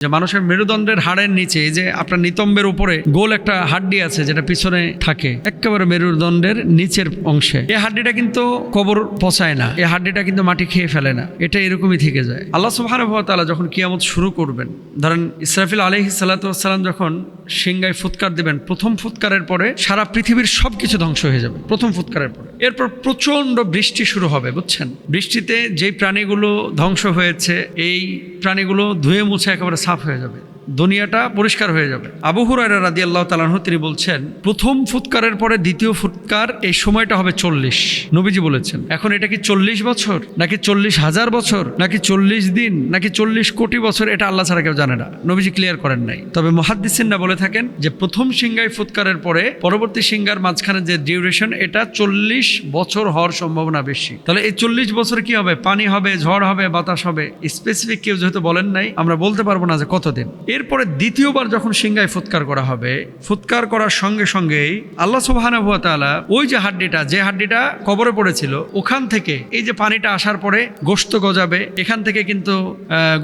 যে মানুষের মেরুদণ্ডের হাড়ের নিচে যে আপনার নিতম্বের উপরে গোল একটা হাড্ডি আছে যেটা পিছনে থাকে একেবারে মেরুদণ্ডের নিচের অংশে, এই হাড্ডিটা কিন্তু কবর পচায় না, এই হাড্ডিটা কিন্তু মাটি খেয়ে ফেলে না, এটা এরকমই থেকে যায়। আল্লাহ সুবহানাহু ওয়া তাআলা যখন কিয়ামত শুরু করবেন, ধরেন ইসরাফিল আলাইহিস সালাতু ওয়াস সালাম যখন সিংহায় ফুৎকার দিবেন, প্রথম ফুৎকারের পরে সারা পৃথিবীর সবকিছু ধ্বংস হয়ে যাবে প্রথম ফুৎকারের পরে। এরপর প্রচন্ড বৃষ্টি শুরু হবে, বুঝছেন? বৃষ্টিতে যেই প্রাণীগুলো ধ্বংস হয়েছে এই প্রাণীগুলো ধুয়ে মুছে একেবারে সাফ হয়ে যাবে, দুনিয়াটা পরিষ্কার হয়ে যাবে। আবু হুরায়রা রাদিয়াল্লাহু তাআলা আনহু তিনি বলছেন, প্রথম ফুৎকারের পরে দ্বিতীয় ফুৎকার এই সময়টা হবে 40। নবীজি বলেছেন, এখন এটা কি 40 বছর নাকি 40,000 বছর নাকি 40 দিন নাকি 40 কোটি বছর, এটা আল্লাহ ছাড়া কেউ জানে না, নবীজি ক্লিয়ার করেন নাই। তবে মুহাদ্দিসিনরা বলে থাকেন যে প্রথম সিংহায় ফুৎকারের পরে পরবর্তী সিংহার মাঝখানে যে ডিউরেশন, এটা 40 বছর হওয়ার সম্ভাবনা বেশি। তাহলে এই 40 বছর কি হবে? পানি হবে, ঝড় হবে, বাতাস হবে, স্পেসিফিক কেউ যেহেতু বলেন নাই আমরা বলতে পারবো না যে কতদিন। এরপরে দ্বিতীয়বার যখন সিংহায় ফুৎকার করা হবে, ফুৎকার করার সঙ্গে সঙ্গেই আল্লাহ সুবহানাহু ওয়া তাআলা ওই যে হাড্ডিটা কবরে পড়েছিল ওখান থেকে এই যে পানিটা আসার পরে গোশত গজাবে, এখান থেকে কিন্তু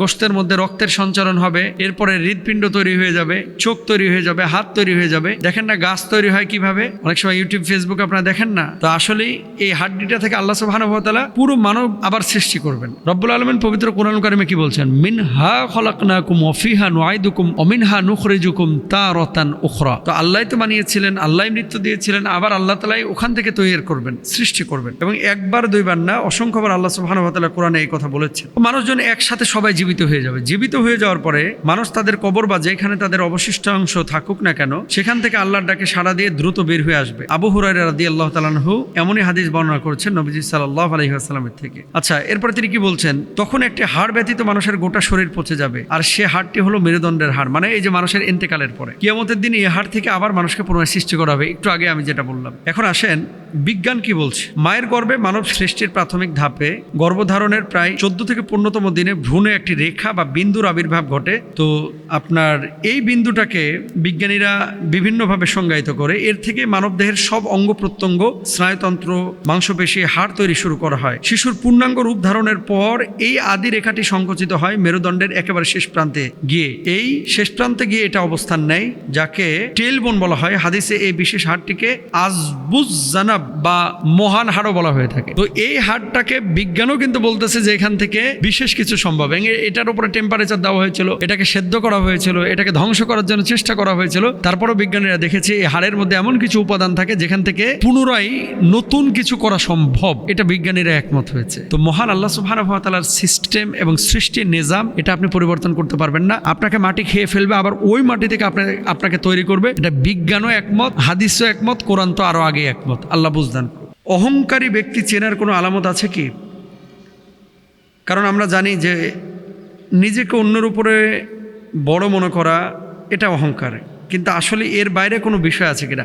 গোশতের মধ্যে রক্তের সঞ্চারণ হবে, এরপরে হৃদপিণ্ড তৈরি হয়ে যাবে, চোখ তৈরি হয়ে যাবে, হাত তৈরি হয়ে যাবে। দেখেন না গাছ তৈরি হয় কিভাবে, অনেক সময় ইউটিউব ফেসবুক আপনারা দেখেন না? তো আসলেই এই হাড্ডিটা থেকে আল্লাহ সুবহানাহু ওয়া তাআলা পুরো মানব আবার সৃষ্টি করবেন। রব্বুল আলামিন পবিত্র কোরআনুল কারিমে কি বলছেন? মিনহা খলাকনাকুম ওয়া ফিহা নুআইদুকুম অমিনহা নুখরিজুকুম তারাতান উখরা। তো আল্লাহই তো বানিয়েছিলেন, আল্লাহই মৃত্যু দিয়েছিলেন, আবার আল্লাহ তাআলাই ওখান থেকে তৈরি করবেন, সৃষ্টি করবেন। এবং একবার দুইবার না, অসংখ্যবার আল্লাহ সুবহানাহু ওয়া তাআলা কোরআনে এই কথা বলেছেন। মানুষজন একসাথে সবাই জীবিত হয়ে যাবে। জীবিত হয়ে যাওয়ার পরে মানুষ তাদের কবর বা যেখানে তাদের অবশিষ্টাংশ থাকুক না কেন সেখান থেকে আল্লাহর ডাকে সাড়া দিয়ে দ্রুত বের হয়ে আসবে। আবু হুরায়রা রাদিয়াল্লাহু তাআলা আনহু এমনই হাদিস বর্ণনা করেছেন নবীজি সাল্লাল্লাহু আলাইহি ওয়াসাল্লামের থেকে। আচ্ছা, এরপরে তিনি কি বলছেন? তখন একটি হাড় ব্যতীত মানুষের গোটা শরীর পচে যাবে, আর সে হাড়টি হলো মেরুদণ্ডের হাড়, মানে এই যে মানুষের ইন্তেকালের পরে কিয়ামতের দিন এই হাড় থেকে আবার মানুষকে পুনরায় সৃষ্টি করা হবে। একটু আগে আমি যেটা বললাম। এখন আসেন বিজ্ঞান কি বলছে। মায়ের গর্ভে মানব সৃষ্টির প্রাথমিক ধাপে গর্ভধারণের প্রায় 14 থেকে 15তম দিনে ভ্রূণে একটি রেখা বা বিন্দুর আবির্ভাব ঘটে। তো আপনার এই বিন্দুটাকে বিজ্ঞানীরা বিভিন্নভাবে সংজ্ঞায়িত করে। এর থেকে মানব দেহের সব অঙ্গ প্রত্যঙ্গ, স্নায়ুতন্ত্র, মাংসপেশি, হাড় তৈরি শুরু করা হয়। শিশুর পূর্ণাঙ্গ রূপ ধারণের পর এই আদি রেখাটি সংকুচিত হয় মেরুদণ্ডের একেবারে শেষ প্রান্তে গিয়ে। এই শেষ প্রান্তে গিয়ে এটা অবস্থান নেয়, যাকে টেলবোন বলা হয়। হাদিসে এই বিশেষ হাড়টিকে আজবুজ জানাব বা মহান হাড়ও বলা হয়ে থাকে। তো এই হাড়টাকে বিজ্ঞানও কিন্তু বলতেছে যে এখান থেকে বিশেষ কিছু সম্ভব। এটার উপরে টেম্পারেচার দেওয়া হয়েছিল, এটাকে সেদ্ধ করা হয়েছিল, এটাকে ধ্বংস করার জন্য চেষ্টা করা হয়েছিল। তারপরও বিজ্ঞানীরা দেখেছে এই হাড়ের মধ্যে এমন কিছু উপাদান থাকে যেখান থেকে পুনরায় নতুন কিছু করা সম্ভব। এটা বিজ্ঞানীরা একমত হয়েছে। তো মহান আল্লাহ সুবহানাহু ওয়া তাআলার সিস্টেম এবং সৃষ্টির নিজাম এটা আপনি পরিবর্তন করতে পারবেন না। আপনাকে মাটি খেয়ে ফেলবে, আবার ওই মাটি থেকে আপনাকে তৈরি করবে। এটা বিজ্ঞানও একমত, হাদিসও একমত, কোরআন তো আরো আগে একমত। আল্লাহ বুঝদান। অহংকারী ব্যক্তি চেনার কোনো আলামত আছে কি? কারণ আমরা জানি যে নিজেকে অন্যের উপরে বড় মনে করা এটা অহংকার, কিন্তু আসলে এর বাইরে কোনো বিষয় আছে কিনা।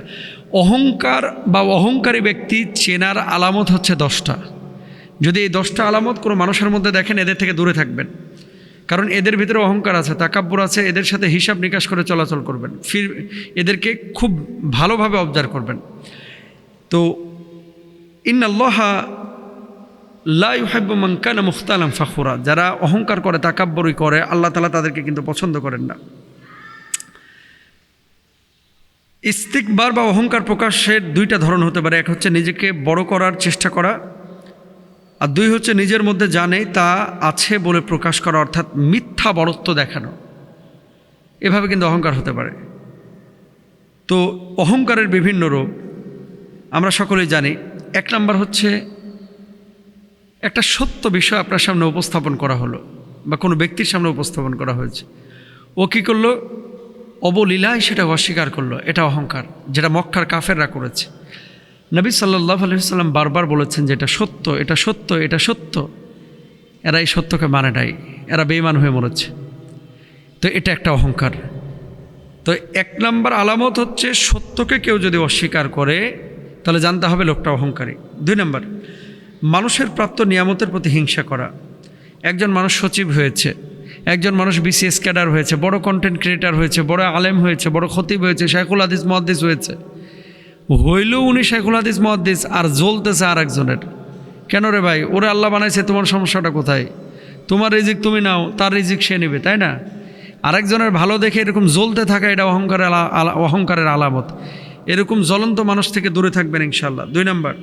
অহংকার বা অহংকারী ব্যক্তি চেনার আলামত হচ্ছে 10টা। যদি এই 10টা আলামত কোনো মানুষের মধ্যে দেখেন, এদের থেকে দূরে থাকবেন। কারণ এদের ভিতরে অহংকার আছে, তাকাব্বুর আছে, এদের সাথে হিসাব নিকাশ করে চলাচল করবেন, এদেরকে খুব ভালোভাবে অবজার্ভ করবেন। তো ইন্নাল্লাহা লা ইউহিব্বু মান কানা মুখতালান ফাখুরা, যারা অহংকার করে, তাকাব্বুরি করে, আল্লাহ তাআলা তাদেরকে কিন্তু পছন্দ করেন না। ইস্তিকবার বা অহংকার প্রকাশের 2টা ধরন হতে পারে। এক হচ্ছে নিজেকে বড় করার চেষ্টা করা, আর 2 হচ্ছে নিজের মধ্যে জানে তা আছে বলে প্রকাশ করা, অর্থাৎ মিথ্যা বড়ত্ব দেখানো। এভাবে কিন্তু অহংকার হতে পারে। তো অহংকারের বিভিন্ন রূপ আমরা সকলেই জানি। 1 নম্বর হচ্ছে একটা সত্য বিষয় আপনার সামনে উপস্থাপন করা হলো বা কোনো ব্যক্তির সামনে উপস্থাপন করা হয়েছে, ও কী করলো? অবলীলায় সেটা অস্বীকার করলো। এটা অহংকার, যেটা মক্কার কাফেররা করেছে। নবী সাল্লাল্লাহু আলাইহি ওয়াসাল্লাম বারবার বলেছেন যে এটা সত্য, এটা সত্য, এটা সত্য। এরা এই সত্যকে মানে নাই, এরা বেঈমান হয়ে মরেছে। তো এটা একটা অহংকার। তো 1 নম্বর আলামত হচ্ছে সত্যকে কেউ যদি অস্বীকার করে তাহলে জানতে হবে লোকটা অহংকারী। 2 নম্বর, মানুষের প্রাপ্ত নিয়ামতের প্রতি হিংসা করা। একজন মানুষ সচিব হয়েছে, একজন মানুষ বিসিএস ক্যাডার হয়েছে, বড় কন্টেন্ট ক্রিয়েটার হয়েছে, বড় আলেম হয়েছে, বড় খতিব হয়েছে, শাইখুল হাদিস মুহাদ্দিস হয়েছে, হইলেও উনি শাইখুল হাদিস মুহাদ্দিস আর জ্বলতেছে আর একজনের। কেন রে ভাই? ওরে আল্লাহ বানাইছে, তোমার সমস্যাটা কোথায়? তোমার রিজিক তুমি নাও, তার রিজিক সে নেবে, তাই না? আরেকজনের ভালো দেখে এরকম জ্বলতে থাকা, এটা অহংকারের আলামত। এরকম জ্বলন্ত মানুষ থেকে দূরে থাকবেন ইনশাআল্লাহ। 2 নম্বর।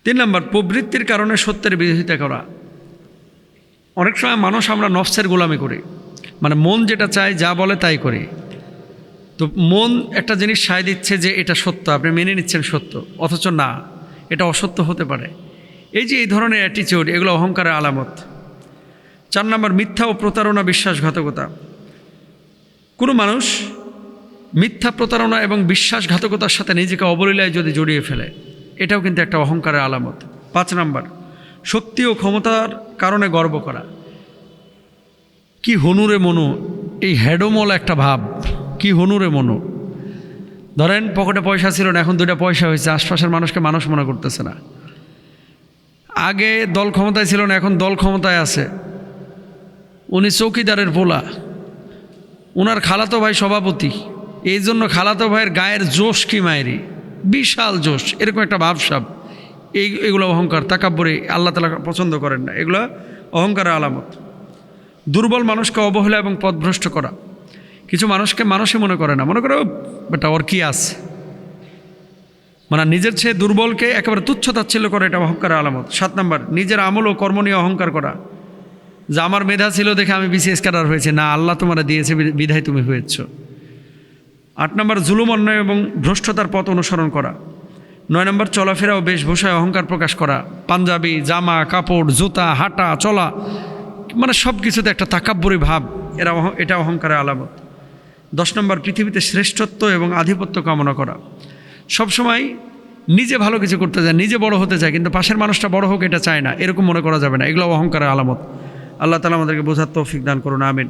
3 নম্বর, প্রবৃত্তির কারণে সত্যের বিরোধিতা করা। অনেক সময় মানুষ আমরা নফসের গোলামি করি, মানে মন যেটা চায় যা বলে তাই করি। তো মন একটা জিনিস সায় দিচ্ছে যে এটা সত্য, আপনি মেনে নিচ্ছেন সত্য, অথচ না, এটা অসত্য হতে পারে। এই ধরনের অ্যাটিটিউড, এগুলো অহংকারের আলামত। 4 নম্বর, মিথ্যা ও প্রতারণা, বিশ্বাসঘাতকতা। কোনো মানুষ মিথ্যা, প্রতারণা এবং বিশ্বাসঘাতকতার সাথে নিজেকে অবলীলায় যদি জড়িয়ে ফেলে, এটাও কিন্তু একটা অহংকারের আলামত। 5 নম্বর, শক্তি ও ক্ষমতার কারণে গর্ব করা। কি হনুরে মনু, এই হেডোমল একটা ভাব, কি হনুরে মনু। ধরেন পকেটে পয়সা ছিল না, এখন 2টা পয়সা হয়েছে, আশপাশের মানুষকে মানুষ মনে করতেছে না। আগে দল ক্ষমতায় ছিল না, এখন দল ক্ষমতায় আছে। উনি চৌকিদারের পোলা, ওনার খালাতো ভাই সভাপতি, এই জন্য খালাতো ভাইয়ের গায়ের জোশ কি মায়েরি, বিশাল জোশ, এরকম একটা ভাবসাব। এগুলো অহংকার, তাকাব্বুরি, আল্লাহ তাআলা পছন্দ করেন না। এগুলো অহংকারের আলামত। দুর্বল মানুষকে অবহেলা এবং পথভ্রষ্ট করা। কিছু মানুষকে মানুষই মনে করে না, মনে করে বেটা ওর কি আছে, মানে নিজের চেয়ে দুর্বলকে একেবারে তুচ্ছ তাচ্ছিল্য করে, এটা অহংকারের আলামত। 7 নম্বর, নিজের আমল ও কর্ম নিয়ে অহংকার করা। যে আমার মেধা ছিল দেখে আমি বিসিএস ক্যাডার হয়েছে, না, আল্লাহ তোমার দিয়েছে বিধায় তুমি হয়েছ। 8 নম্বর, জুলুম, অন্যায় এবং ভ্রষ্টতার পথ অনুসরণ করা। 9 নম্বর, চলাফেরা ও বেশভূষায় অহংকার প্রকাশ করা। পাঞ্জাবি, জামা কাপড়, জুতা, হাঁটা চলা, মানে সব কিছুতে একটা তাকাব্বুরি ভাব, এটা অহংকারের আলামত। 10 নম্বর, পৃথিবীতে শ্রেষ্ঠত্ব এবং আধিপত্য কামনা করা। সবসময় নিজে ভালো কিছু করতে চায়, নিজে বড় হতে চায়, কিন্তু পাশের মানুষটা বড় হোক এটা চায় না, এরকম মনে করা যাবে না। এগুলো অহংকারের আলামত। আল্লাহ তাআলা আমাদেরকে বোঝার তৌফিক দান করুন, আমিন।